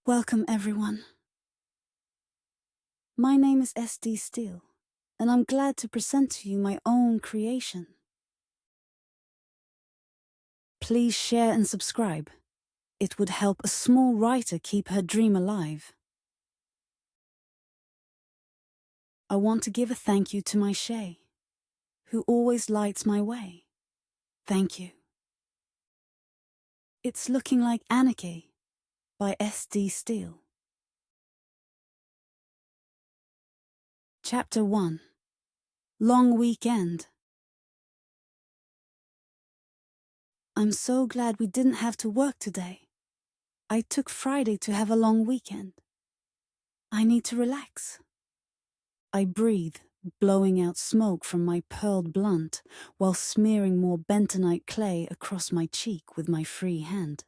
Welcome, everyone. My name is S.D Steele, and I'm glad to present to you my own creation. Please share and subscribe. It would help a small writer keep her dream alive. I want to give a thank you to my Shay, who always lights my way. Thank you. It's looking like Anarchy by S.D Steele. Chapter 1. Long Weekend. I'm so glad we didn't have to work today. I took Friday to have a long weekend. I need to relax. I breathe, blowing out smoke from my pearled blunt while smearing more bentonite clay across my cheek with my free hand.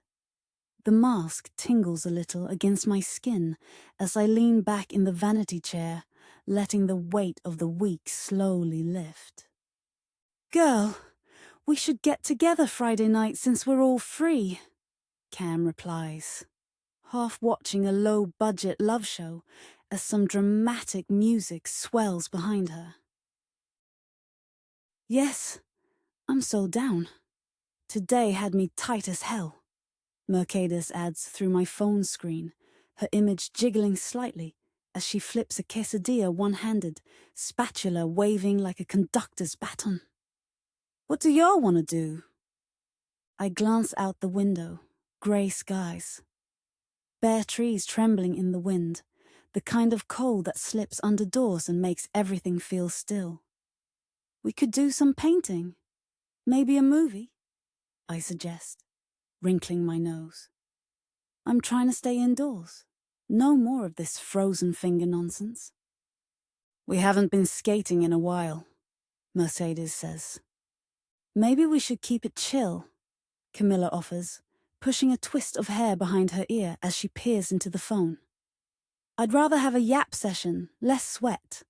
The mask tingles a little against my skin as I lean back in the vanity chair, letting the weight of the week slowly lift. Girl, we should get together Friday night since we're all free, Cam replies, half watching a low-budget love show as some dramatic music swells behind her. Yes, I'm so down. Today had me tight as hell, Mercedes adds through my phone screen, her image jiggling slightly as she flips a quesadilla one-handed, spatula waving like a conductor's baton. What do y'all want to do? I glance out the window, grey skies. Bare trees trembling in the wind, the kind of cold that slips under doors and makes everything feel still. We could do some painting, maybe a movie, I suggest, wrinkling my nose. I'm trying to stay indoors. No more of this frozen finger nonsense. We haven't been skating in a while, Mercedes says. Maybe we should keep it chill, Camilla offers, pushing a twist of hair behind her ear as she peers into the phone. I'd rather have a yap session, less sweat.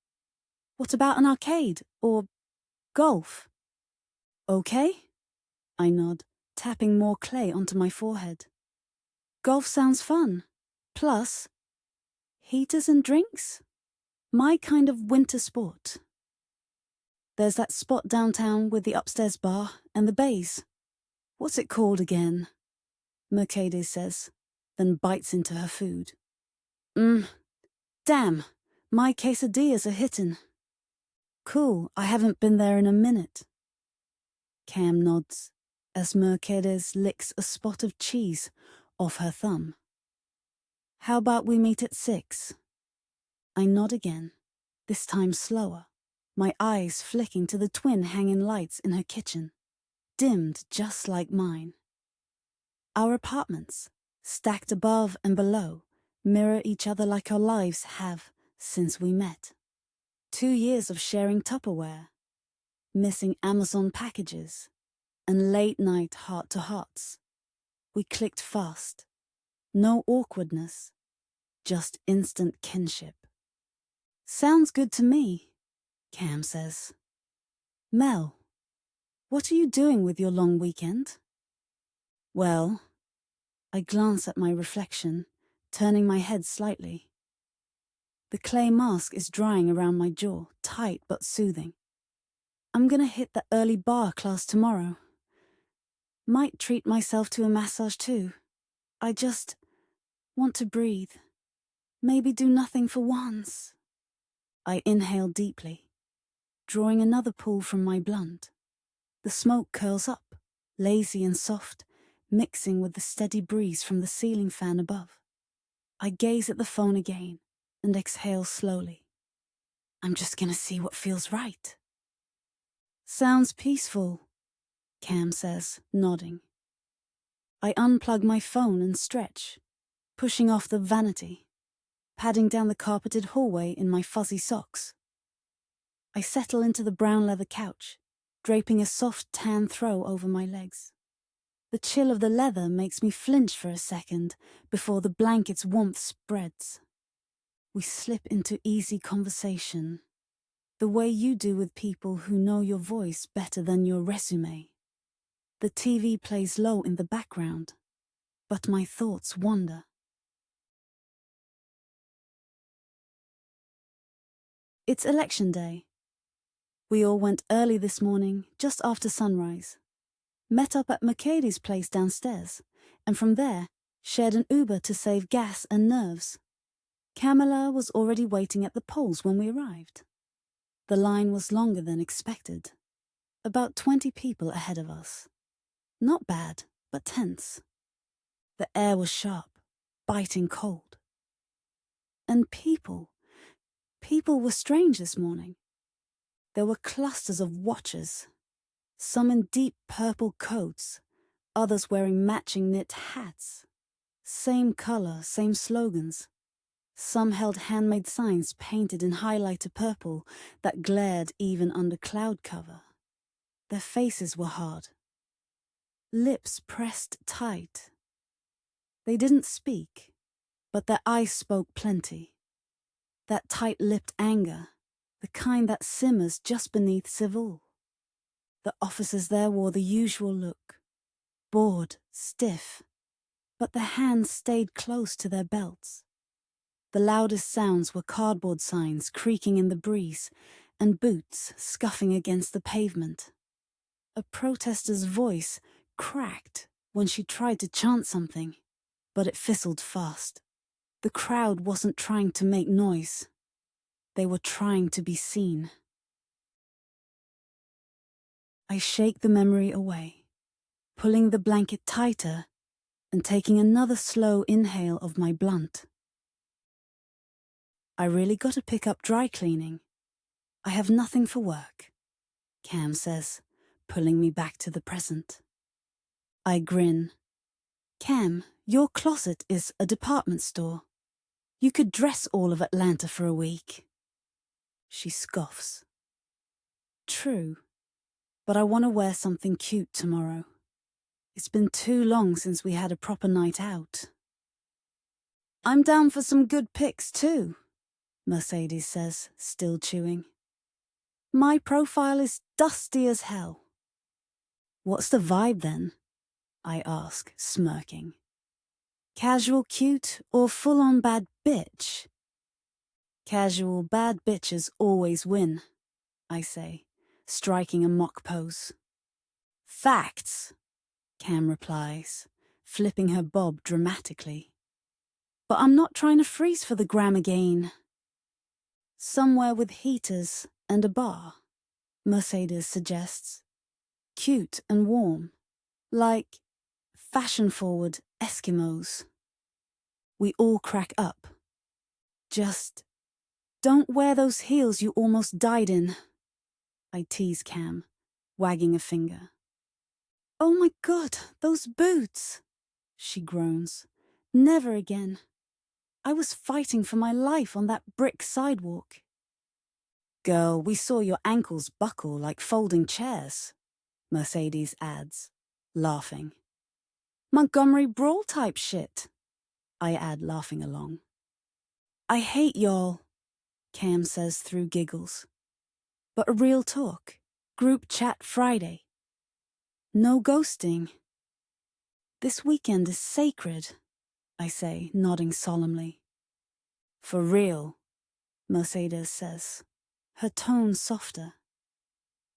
What about an arcade or golf? Okay, I nod, tapping more clay onto my forehead. Golf sounds fun. Plus, heaters and drinks? My kind of winter sport. There's that spot downtown with the upstairs bar and the bays. What's it called again? Mercedes says, then bites into her food. Damn, my quesadillas are hittin'. Cool, I haven't been there in a minute. Cam nods as Mercedes licks a spot of cheese off her thumb. How about we meet at 6? I nod again, this time slower, my eyes flicking to the twin hanging lights in her kitchen, dimmed just like mine. Our apartments, stacked above and below, mirror each other like our lives have since we met. 2 years of sharing Tupperware, missing Amazon packages, and late-night heart-to-hearts. We clicked fast. No awkwardness, just instant kinship. Sounds good to me, Cam says. Mel, what are you doing with your long weekend? Well, I glance at my reflection, turning my head slightly. The clay mask is drying around my jaw, tight but soothing. I'm gonna hit the early bar class tomorrow. Might treat myself to a massage too. I just want to breathe. Maybe do nothing for once. I inhale deeply, drawing another pull from my blunt. The smoke curls up, lazy and soft, mixing with the steady breeze from the ceiling fan above. I gaze at the phone again and exhale slowly. I'm just gonna see what feels right. Sounds peaceful, Cam says, nodding. I unplug my phone and stretch, pushing off the vanity, padding down the carpeted hallway in my fuzzy socks. I settle into the brown leather couch, draping a soft tan throw over my legs. The chill of the leather makes me flinch for a second before the blanket's warmth spreads. We slip into easy conversation, the way you do with people who know your voice better than your resume. The TV plays low in the background, but my thoughts wander. It's election day. We all went early this morning, just after sunrise. Met up at Mercadie's place downstairs, and from there, shared an Uber to save gas and nerves. Camilla was already waiting at the polls when we arrived. The line was longer than expected. About 20 people ahead of us. Not bad, but tense. The air was sharp, biting cold. And people were strange this morning. There were clusters of watchers, some in deep purple coats, others wearing matching knit hats. Same color, same slogans. Some held handmade signs painted in highlighter purple that glared even under cloud cover. Their faces were hard. Lips pressed tight. They didn't speak, but their eyes spoke plenty. That tight-lipped anger, the kind that simmers just beneath civil. The officers there wore the usual look, bored, stiff, but their hands stayed close to their belts. The loudest sounds were cardboard signs creaking in the breeze and boots scuffing against the pavement. A protester's voice cracked when she tried to chant something, but it fizzled fast. The crowd wasn't trying to make noise. They were trying to be seen. I shake the memory away, pulling the blanket tighter and taking another slow inhale of my blunt. I really got to pick up dry cleaning. I have nothing for work, Cam says, pulling me back to the present. I grin. Cam, your closet is a department store. You could dress all of Atlanta for a week. She scoffs. True, but I want to wear something cute tomorrow. It's been too long since we had a proper night out. I'm down for some good pics too, Mercedes says, still chewing. My profile is dusty as hell. What's the vibe then? I ask, smirking. Casual cute or full-on bad bitch? Casual bad bitches always win, I say, striking a mock pose. Facts, Cam replies, flipping her bob dramatically. But I'm not trying to freeze for the gram again. Somewhere with heaters and a bar, Mercedes suggests. Cute and warm, like fashion-forward Eskimos. We all crack up. Just don't wear those heels you almost died in, I tease Cam, wagging a finger. Oh my God, those boots, she groans. Never again. I was fighting for my life on that brick sidewalk. Girl, we saw your ankles buckle like folding chairs, Mercedes adds, laughing. Montgomery Brawl type shit, I add, laughing along. I hate y'all, Cam says through giggles. But a real talk. Group chat Friday. No ghosting. This weekend is sacred, I say, nodding solemnly. For real, Mercedes says, her tone softer.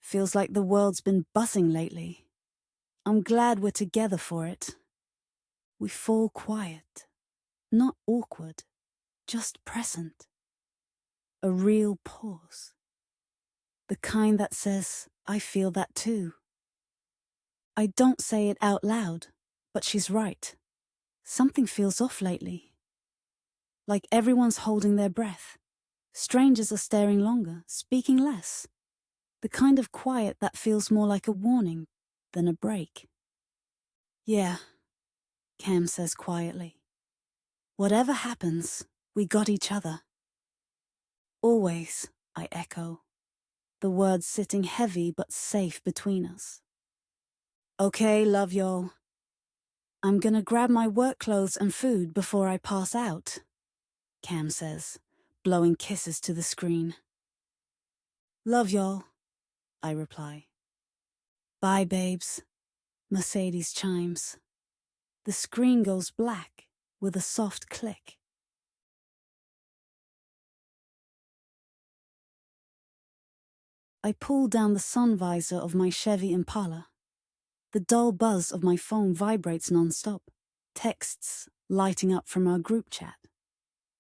Feels like the world's been buzzing lately. I'm glad we're together for it. We fall quiet, not awkward, just present. A real pause. The kind that says, I feel that too. I don't say it out loud, but she's right. Something feels off lately. Like everyone's holding their breath. Strangers are staring longer, speaking less. The kind of quiet that feels more like a warning than a break. Yeah, Cam says quietly. Whatever happens, we got each other. Always, I echo, the words sitting heavy but safe between us. Okay, love y'all. I'm gonna grab my work clothes and food before I pass out, Cam says, blowing kisses to the screen. Love y'all, I reply. Bye, babes, Mercedes chimes. The screen goes black with a soft click. I pull down the sun visor of my Chevy Impala. The dull buzz of my phone vibrates non-stop, texts lighting up from our group chat.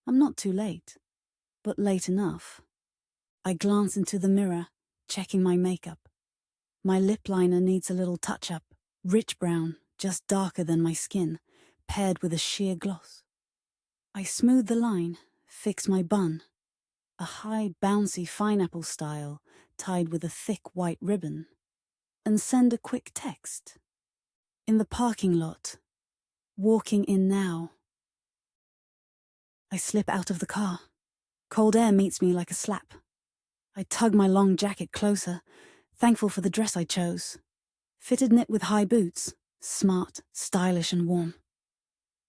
I'm not too late, but late enough. I glance into the mirror, checking my makeup. My lip liner needs a little touch-up, rich brown, just darker than my skin, paired with a sheer gloss. I smooth the line, fix my bun, a high, bouncy pineapple style tied with a thick white ribbon, and send a quick text. In the parking lot, walking in now. I slip out of the car. Cold air meets me like a slap. I tug my long jacket closer, thankful for the dress I chose. Fitted knit with high boots, smart, stylish and warm.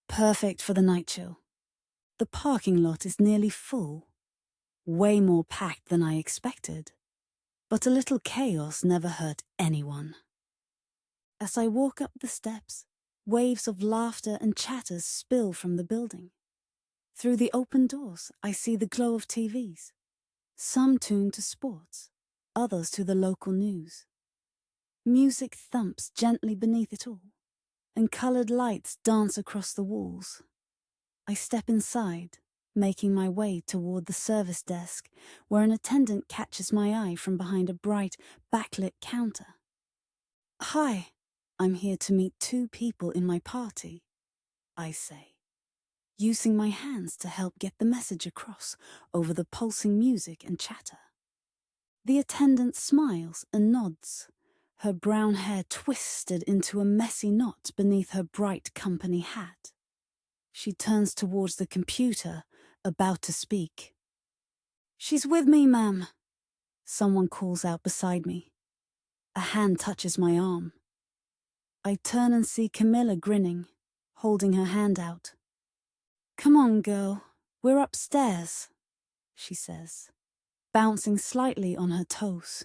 Perfect for the night chill. The parking lot is nearly full. Way more packed than I expected. But a little chaos never hurt anyone. As I walk up the steps, waves of laughter and chatter spill from the building. Through the open doors, I see the glow of TVs. Some tuned to sports, others to the local news. Music thumps gently beneath it all, and colored lights dance across the walls. I step inside, making my way toward the service desk, where an attendant catches my eye from behind a bright, backlit counter. "Hi, I'm here to meet 2 people in my party," I say, using my hands to help get the message across over the pulsing music and chatter. The attendant smiles and nods, her brown hair twisted into a messy knot beneath her bright company hat. She turns towards the computer, about to speak. "She's with me, ma'am," someone calls out beside me. A hand touches my arm. I turn and see Camilla grinning, holding her hand out. "Come on, girl, we're upstairs," she says, bouncing slightly on her toes.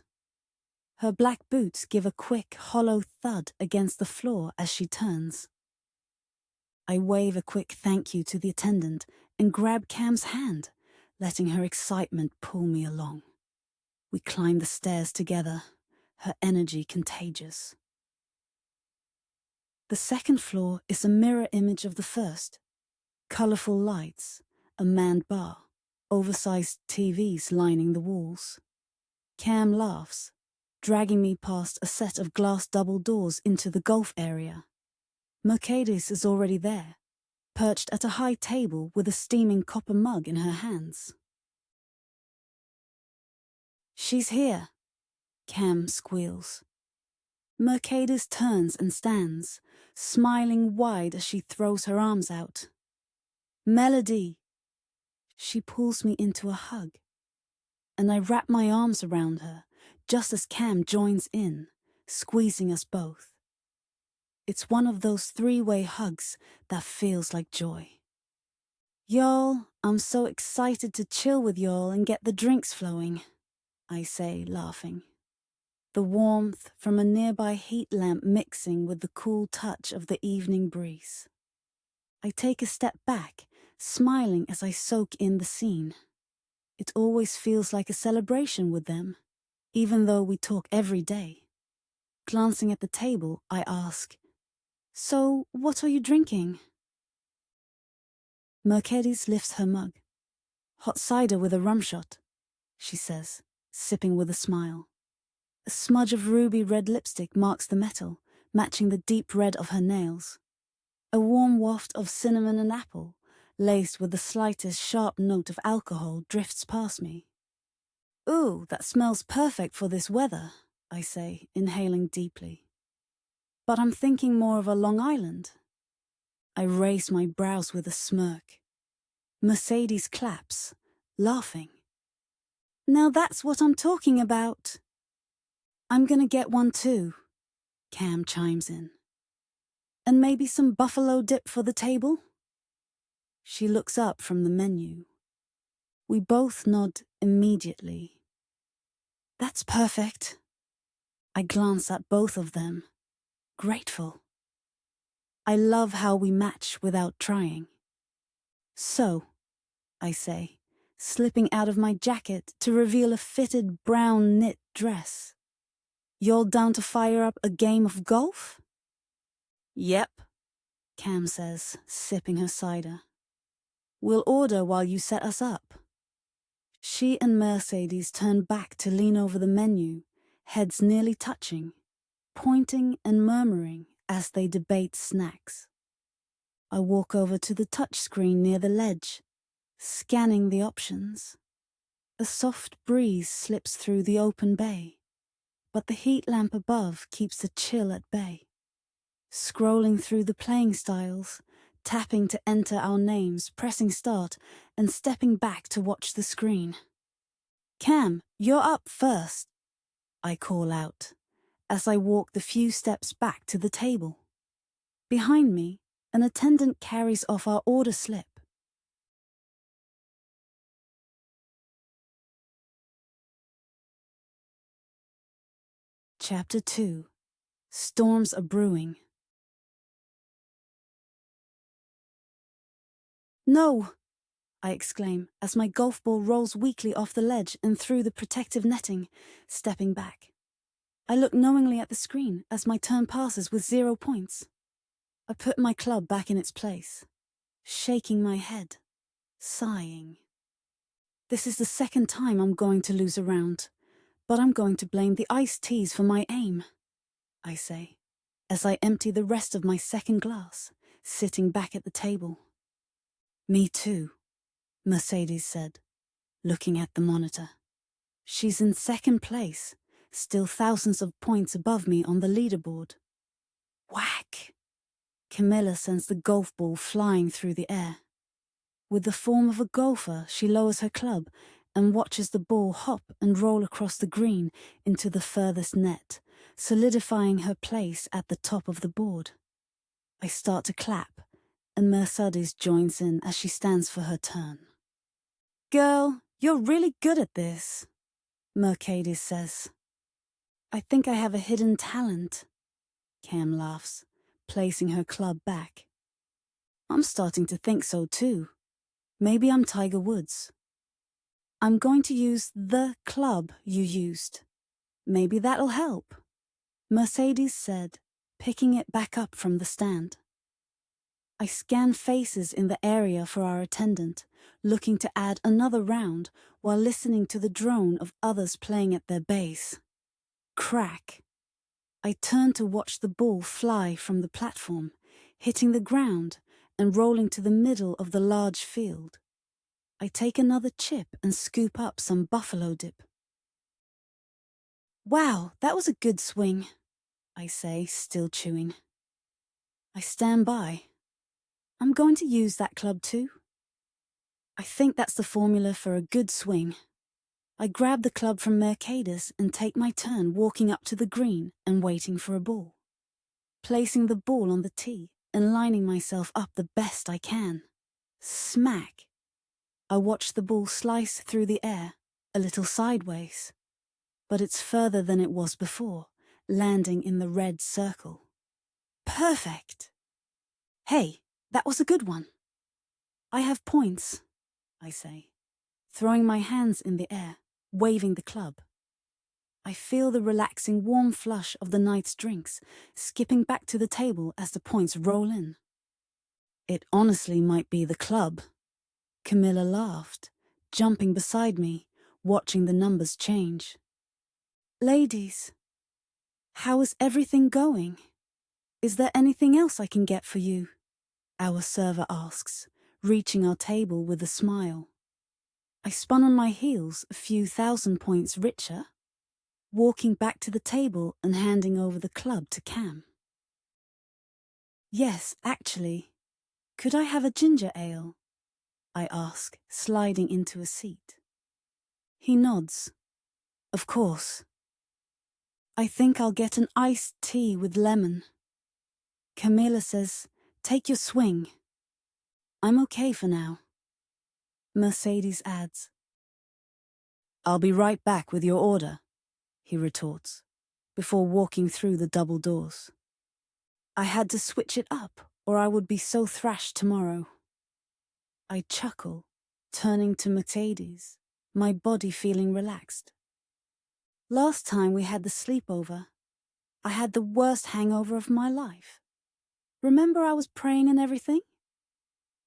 Her black boots give a quick, hollow thud against the floor as she turns. I wave a quick thank you to the attendant and grab Cam's hand, letting her excitement pull me along. We climb the stairs together, her energy contagious. The second floor is a mirror image of the first. Colorful lights, a manned bar, oversized TVs lining the walls. Cam laughs, dragging me past a set of glass double doors into the golf area. Mercedes is already there, perched at a high table with a steaming copper mug in her hands. "She's here," Cam squeals. Mercedes turns and stands, smiling wide as she throws her arms out. "Melody." She pulls me into a hug, and I wrap my arms around her just as Cam joins in, squeezing us both. It's one of those 3-way hugs that feels like joy. "Y'all, I'm so excited to chill with y'all and get the drinks flowing," I say, laughing. The warmth from a nearby heat lamp mixing with the cool touch of the evening breeze. I take a step back, smiling as I soak in the scene. It always feels like a celebration with them, even though we talk every day. Glancing at the table, I ask, "So, what are you drinking?" Mercedes lifts her mug. "Hot cider with a rum shot," she says, sipping with a smile. A smudge of ruby red lipstick marks the metal, matching the deep red of her nails. A warm waft of cinnamon and apple, laced with the slightest sharp note of alcohol, drifts past me. "Ooh, that smells perfect for this weather," I say, inhaling deeply. "But I'm thinking more of a Long Island." I raise my brows with a smirk. Mercedes claps, laughing. "Now that's what I'm talking about." "I'm gonna get one too," Cam chimes in. "And maybe some buffalo dip for the table?" She looks up from the menu. We both nod immediately. "That's perfect." I glance at both of them, grateful. I love how we match without trying. "So," I say, slipping out of my jacket to reveal a fitted brown knit dress. "You're down to fire up a game of golf?" "Yep," Cam says, sipping her cider. "We'll order while you set us up." She and Mercedes turn back to lean over the menu, heads nearly touching, pointing and murmuring as they debate snacks. I walk over to the touchscreen near the ledge, scanning the options. A soft breeze slips through the open bay, but the heat lamp above keeps the chill at bay. Scrolling through the playing styles, tapping to enter our names, pressing start, and stepping back to watch the screen. "Cam, you're up first," I call out, as I walk the few steps back to the table. Behind me, an attendant carries off our order slip. Chapter 2. Storms are brewing. "No!" I exclaim as my golf ball rolls weakly off the ledge and through the protective netting, stepping back. I look knowingly at the screen as my turn passes with 0 points. I put my club back in its place, shaking my head, sighing. This is the second time I'm going to lose a round, but I'm going to blame the iced teas for my aim, I say, as I empty the rest of my second glass, sitting back at the table. "Me too," Mercedes said, looking at the monitor. She's in second place, still thousands of points above me on the leaderboard. Whack! Camilla sends the golf ball flying through the air. With the form of a golfer, she lowers her club and watches the ball hop and roll across the green into the furthest net, solidifying her place at the top of the board. I start to clap, and Mercedes joins in as she stands for her turn. "Girl, you're really good at this," Mercedes says. "I think I have a hidden talent," Cam laughs, placing her club back. "I'm starting to think so too. Maybe I'm Tiger Woods. I'm going to use the club you used. Maybe that'll help," Mercedes said, picking it back up from the stand. I scan faces in the area for our attendant, looking to add another round while listening to the drone of others playing at their base. Crack. I turn to watch the ball fly from the platform, hitting the ground and rolling to the middle of the large field. I take another chip and scoop up some buffalo dip. "Wow, that was a good swing," I say, still chewing. I stand by. I'm going to use that club too. I think that's the formula for a good swing. I grab the club from Mercedes and take my turn walking up to the green and waiting for a ball. Placing the ball on the tee and lining myself up the best I can. Smack! I watch the ball slice through the air, a little sideways. But it's further than it was before, landing in the red circle. Perfect! "Hey, that was a good one." "I have points," I say, throwing my hands in the air, waving the club. I feel the relaxing warm flush of the night's drinks, skipping back to the table as the points roll in. "It honestly might be the club." Camilla laughed, jumping beside me, watching the numbers change. "Ladies, how is everything going? Is there anything else I can get for you?" our server asks, reaching our table with a smile. I spun on my heels a few thousand points richer, walking back to the table and handing over the club to Cam. "Yes, actually. Could I have a ginger ale?" I ask, sliding into a seat. He nods. "Of course." "I think I'll get an iced tea with lemon." Camilla says, "Take your swing." "I'm okay for now." Mercedes adds, "I'll be right back with your order," he retorts, before walking through the double doors. I had to switch it up, or I would be so thrashed tomorrow. I chuckle, turning to Mercedes, my body feeling relaxed. Last time we had the sleepover, I had the worst hangover of my life. Remember I was praying and everything?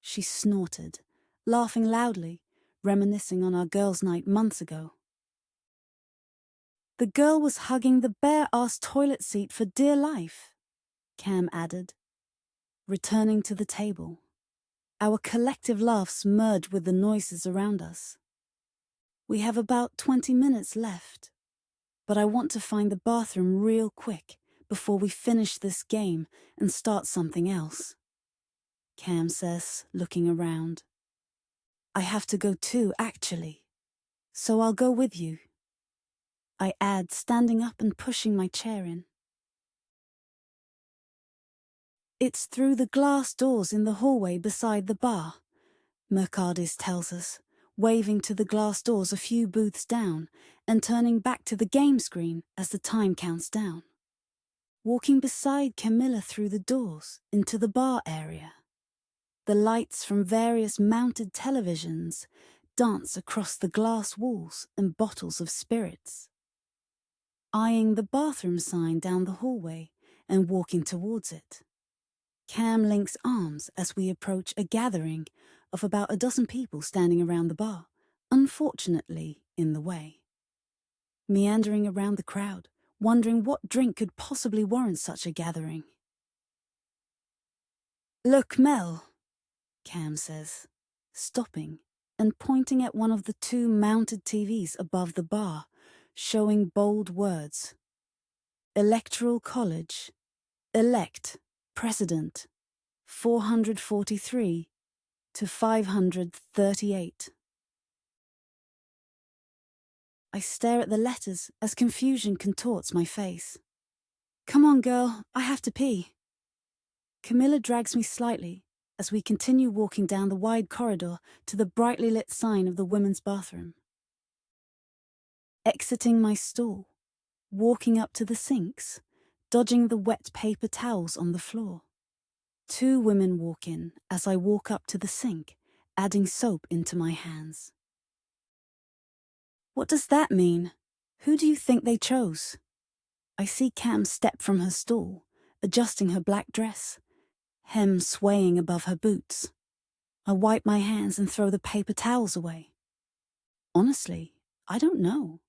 She snorted, laughing loudly, reminiscing on our girls' night months ago. The girl was hugging the bare-ass toilet seat for dear life, Cam added, returning to the table. Our collective laughs merged with the noises around us. We have about 20 minutes left, but I want to find the bathroom real quick before we finish this game and start something else, Cam says, looking around. I have to go too, actually, so I'll go with you, I add, standing up and pushing my chair in. It's through the glass doors in the hallway beside the bar, Mercedes tells us, waving to the glass doors a few booths down and turning back to the game screen as the time counts down. Walking beside Camilla through the doors into the bar area. The lights from various mounted televisions dance across the glass walls and bottles of spirits. Eyeing the bathroom sign down the hallway and walking towards it. Cam links arms as we approach a gathering of about a dozen people standing around the bar, unfortunately in the way. Meandering around the crowd, wondering what drink could possibly warrant such a gathering. Look, Mel, Cam says, stopping and pointing at one of the two mounted TVs above the bar, showing bold words. Electoral College. Elect. President. 443 to 538. I stare at the letters as confusion contorts my face. Come on, girl, I have to pee. Camilla drags me slightly as we continue walking down the wide corridor to the brightly lit sign of the women's bathroom. Exiting my stall, walking up to the sinks, dodging the wet paper towels on the floor. Two women walk in as I walk up to the sink, adding soap into my hands. What does that mean? Who do you think they chose? I see Cam step from her stall, adjusting her black dress, hem swaying above her boots. I wipe my hands and throw the paper towels away. Honestly, I don't know,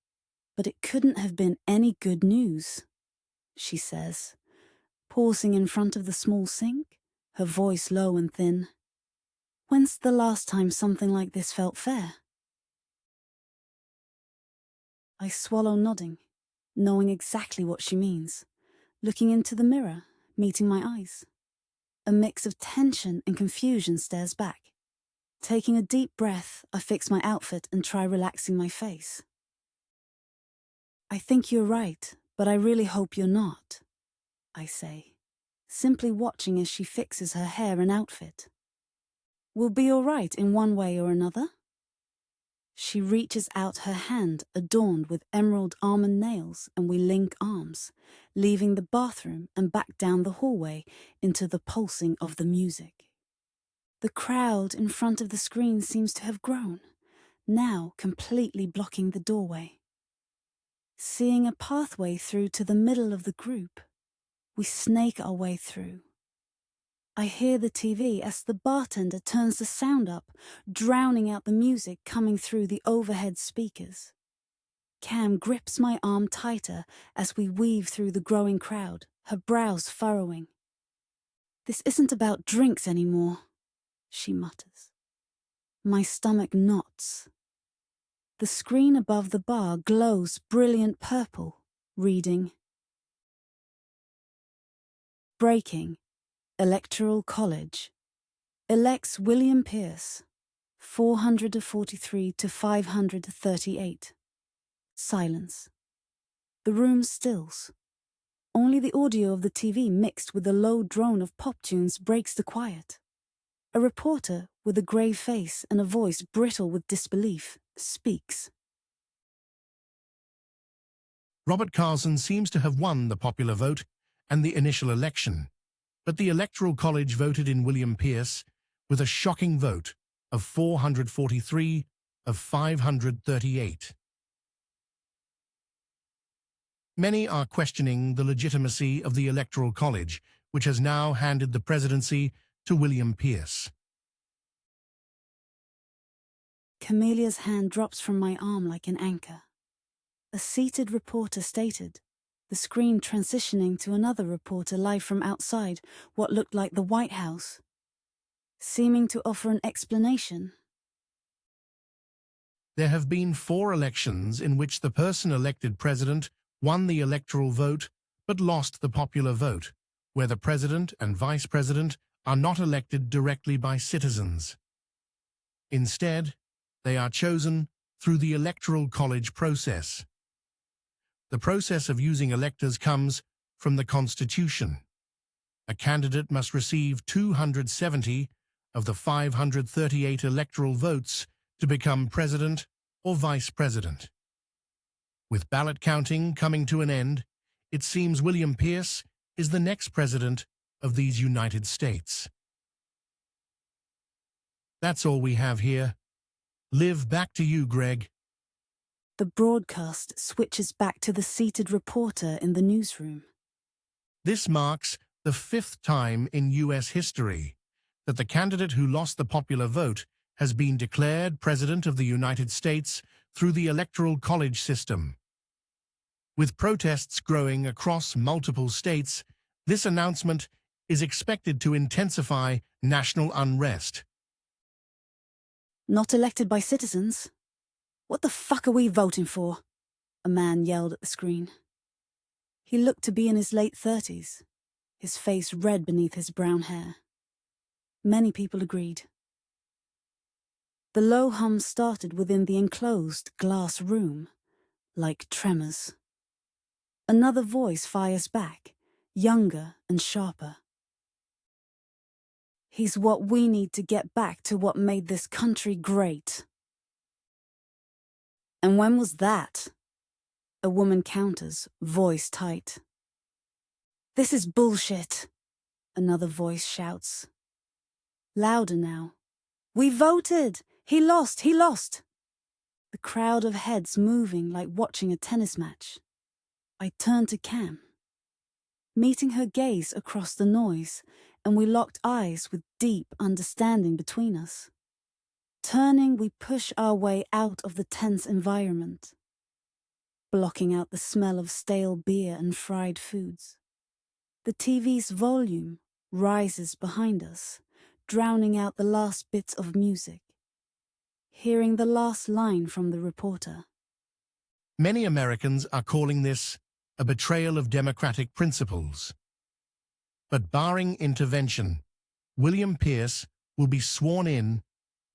but it couldn't have been any good news, she says, pausing in front of the small sink, her voice low and thin. When's the last time something like this felt fair? I swallow, nodding, knowing exactly what she means, looking into the mirror, meeting my eyes. A mix of tension and confusion stares back. Taking a deep breath, I fix my outfit and try relaxing my face. I think you're right, but I really hope you're not, I say, simply watching as she fixes her hair and outfit. We'll be all right in one way or another. She reaches out her hand adorned with emerald almond nails and we link arms, leaving the bathroom and back down the hallway into the pulsing of the music. The crowd in front of the screen seems to have grown, now completely blocking the doorway. Seeing a pathway through to the middle of the group, we snake our way through. I hear the TV as the bartender turns the sound up, drowning out the music coming through the overhead speakers. Cam grips my arm tighter as we weave through the growing crowd, her brows furrowing. This isn't about drinks anymore, she mutters. My stomach knots. The screen above the bar glows brilliant purple, reading, Breaking. Electoral College. Elects William Pierce, 443 to 538. Silence. The room stills. Only the audio of the TV mixed with the low drone of pop tunes breaks the quiet. A reporter with a grey face and a voice brittle with disbelief speaks. Robert Carson seems to have won the popular vote and the initial election, but the Electoral College voted in William Pierce with a shocking vote of 443 of 538. Many are questioning the legitimacy of the Electoral College, which has now handed the presidency to William Pierce. Camelia's hand drops from my arm like an anchor. A seated reporter stated, the screen transitioning to another reporter live from outside what looked like the White House, seeming to offer an explanation. There have been 4 elections in which the person elected president won the electoral vote but lost the popular vote, where the president and vice president are not elected directly by citizens. Instead, they are chosen through the Electoral College process. The process of using electors comes from the Constitution. A candidate must receive 270 of the 538 electoral votes to become president or vice president. With ballot counting coming to an end, it seems William Pierce is the next president of these United States. That's all we have here. Live, back to you, Greg. The broadcast switches back to the seated reporter in the newsroom. This marks the 5th time in U.S. history that the candidate who lost the popular vote has been declared President of the United States through the Electoral College system. With protests growing across multiple states, this announcement is expected to intensify national unrest. Not elected by citizens? What the fuck are we voting for? A man yelled at the screen. He looked to be in his late 30s, his face red beneath his brown hair. Many people agreed. The low hum started within the enclosed glass room, like tremors. Another voice fires back, younger and sharper. He's what we need to get back to what made this country great. And when was that? A woman counters, voice tight. This is bullshit, another voice shouts. Louder now. We voted! He lost! He lost! The crowd of heads moving like watching a tennis match. I turned to Cam, meeting her gaze across the noise, and we locked eyes with deep understanding between us. Turning, we push our way out of the tense environment, blocking out the smell of stale beer and fried foods. The TV's volume rises behind us, drowning out the last bits of music. Hearing the last line from the reporter. Many Americans are calling this a betrayal of democratic principles. But barring intervention, William Pierce will be sworn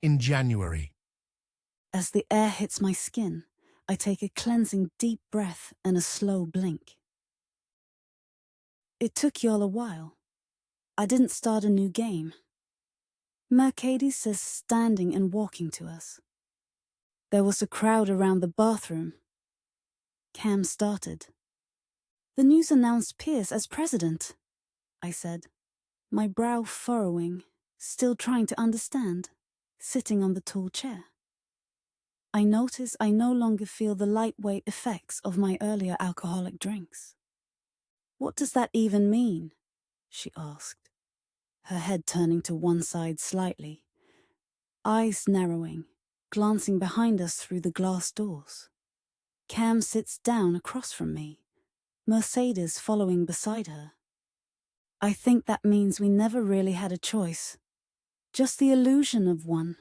in January. As the air hits my skin, I take a cleansing deep breath and a slow blink. It took y'all a while. I didn't start a new game. Mercedes says standing and walking to us. There was a crowd around the bathroom. Cam started. The news announced Pierce as president, I said, my brow furrowing, still trying to understand, sitting on the tall chair. I notice I no longer feel the lightweight effects of my earlier alcoholic drinks. What does that even mean? She asked, her head turning to one side slightly, eyes narrowing, glancing behind us through the glass doors. Cam sits down across from me, Mercedes following beside her. I think that means we never really had a choice. Just the illusion of one,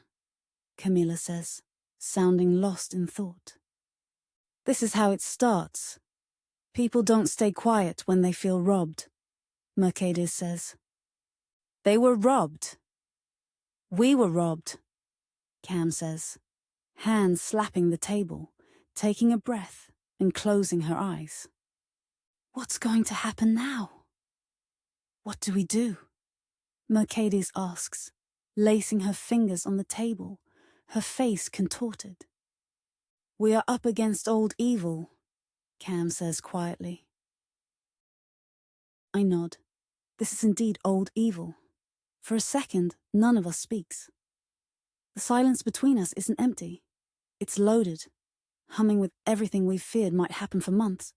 Camilla says, sounding lost in thought. This is how it starts. People don't stay quiet when they feel robbed, Mercedes says. They were robbed. We were robbed, Cam says, hands slapping the table, taking a breath and closing her eyes. What's going to happen now? What do we do? Mercedes asks, lacing her fingers on the table, her face contorted. We are up against old evil, Cam says quietly. I nod. This is indeed old evil. For a second, none of us speaks. The silence between us isn't empty. It's loaded, humming with everything we've feared might happen for months.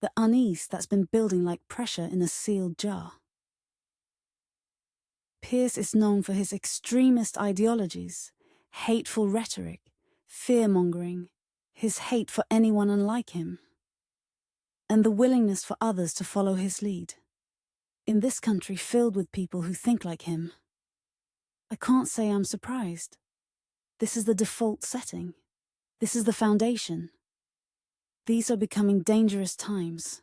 The unease that's been building like pressure in a sealed jar. Pierce is known for his extremist ideologies, hateful rhetoric, fear-mongering, his hate for anyone unlike him, and the willingness for others to follow his lead. In this country filled with people who think like him, I can't say I'm surprised. This is the default setting. This is the foundation. These are becoming dangerous times.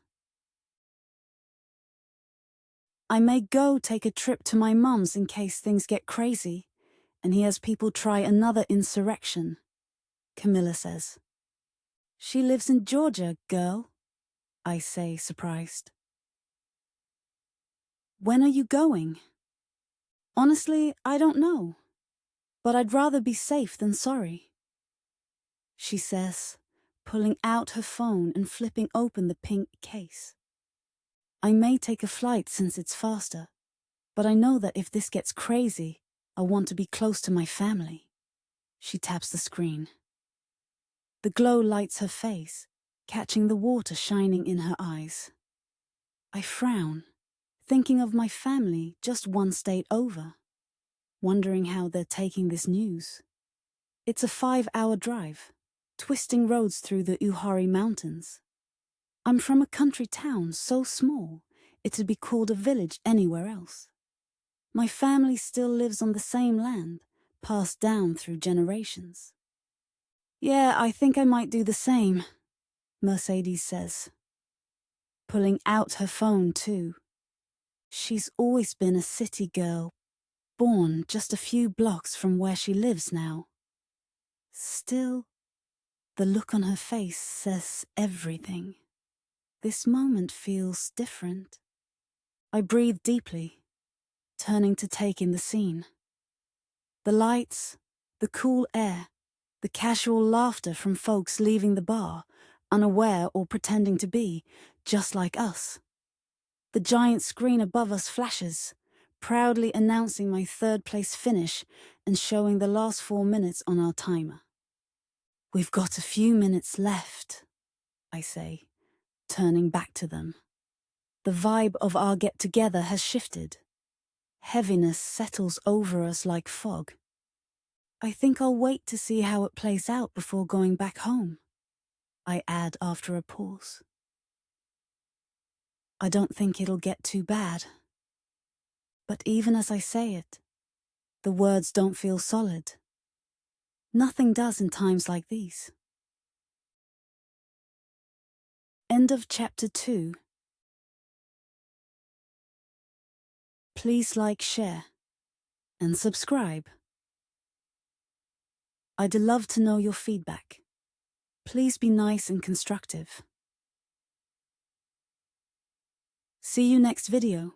I may go take a trip to my mum's in case things get crazy, and he has people try another insurrection, Camilla says. She lives in Georgia, girl, I say, surprised. When are you going? Honestly, I don't know, but I'd rather be safe than sorry, she says, pulling out her phone and flipping open the pink case. I may take a flight since it's faster, but I know that if this gets crazy, I want to be close to my family. She taps the screen. The glow lights her face, catching the water shining in her eyes. I frown, thinking of my family just one state over, wondering how they're taking this news. It's a 5-hour drive, twisting roads through the Uhari Mountains. I'm from a country town so small, it'd be called a village anywhere else. My family still lives on the same land, passed down through generations. Yeah, I think I might do the same, Mercedes says, pulling out her phone too. She's always been a city girl, born just a few blocks from where she lives now. Still, the look on her face says everything. This moment feels different. I breathe deeply, turning to take in the scene. The lights, the cool air, the casual laughter from folks leaving the bar, unaware or pretending to be, just like us. The giant screen above us flashes, proudly announcing my third-place finish and showing the last 4 minutes on our timer. We've got a few minutes left, I say, turning back to them. The vibe of our get-together has shifted. Heaviness settles over us like fog. I think I'll wait to see how it plays out before going back home, I add after a pause. I don't think it'll get too bad. But even as I say it, the words don't feel solid. Nothing does in times like these. End of chapter 2. Please like, share, and subscribe. I'd love to know your feedback. Please be nice and constructive. See you next video.